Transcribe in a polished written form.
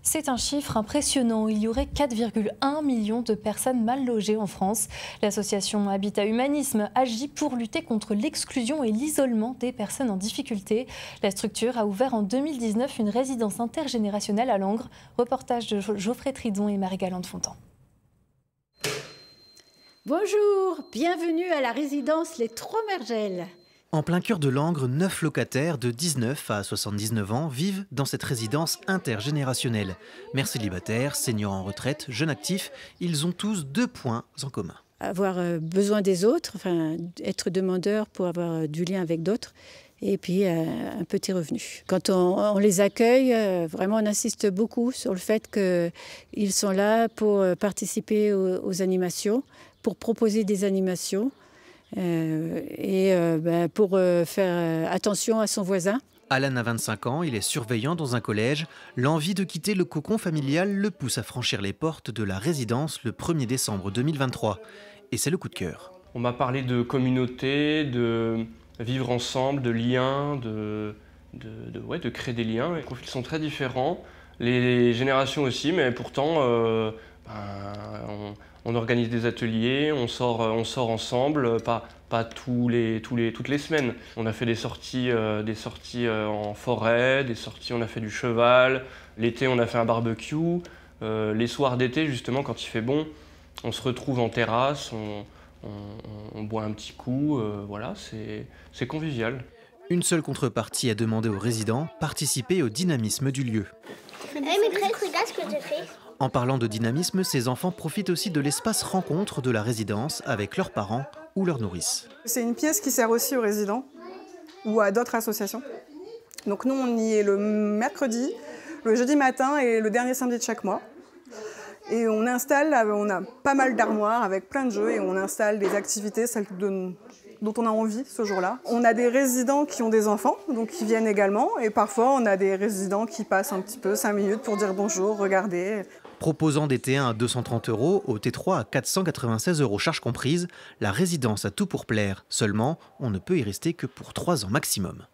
C'est un chiffre impressionnant. Il y aurait 4,1 millions de personnes mal logées en France. L'association Habitat Humanisme agit pour lutter contre l'exclusion et l'isolement des personnes en difficulté. La structure a ouvert en 2019 une résidence intergénérationnelle à Langres. Reportage de Geoffrey Tridon et Marie-Galante Fontan. Bonjour, bienvenue à la résidence Les Trois-Mergelles. En plein cœur de Langres, 9 locataires de 19 à 79 ans vivent dans cette résidence intergénérationnelle. Mères célibataires, seniors en retraite, jeunes actifs, ils ont tous 2 points en commun. Avoir besoin des autres, enfin, être demandeur pour avoir du lien avec d'autres, et puis un petit revenu. Quand on les accueille, vraiment on insiste beaucoup sur le fait qu'ils sont là pour participer aux animations, pour proposer des animations. Pour faire attention à son voisin. Alan a 25 ans, il est surveillant dans un collège. L'envie de quitter le cocon familial le pousse à franchir les portes de la résidence le 1er décembre 2023. Et c'est le coup de cœur. On m'a parlé de communauté, de vivre ensemble, de liens, de créer des liens. Les profils sont très différents, les générations aussi, mais pourtant on organise des ateliers, on sort ensemble, pas toutes les semaines. On a fait des sorties en forêt, on a fait du cheval. L'été, on a fait un barbecue. Les soirs d'été, justement, quand il fait bon, on se retrouve en terrasse, on boit un petit coup. Voilà, c'est convivial. Une seule contrepartie à demander aux résidents, participer au dynamisme du lieu. Regarde ce que j'ai fait. En parlant de dynamisme, ces enfants profitent aussi de l'espace rencontre de la résidence avec leurs parents ou leurs nourrices. C'est une pièce qui sert aussi aux résidents ou à d'autres associations. Donc nous, on y est le mercredi, le jeudi matin et le dernier samedi de chaque mois. Et on a pas mal d'armoires avec plein de jeux et on installe des activités, celles dont on a envie ce jour-là. On a des résidents qui ont des enfants, donc qui viennent également. Et parfois, on a des résidents qui passent un petit peu 5 minutes pour dire bonjour, regardez. Proposant des T1 à 230 €, au T3 à 496 € charges comprises, la résidence a tout pour plaire. Seulement, on ne peut y rester que pour 3 ans maximum.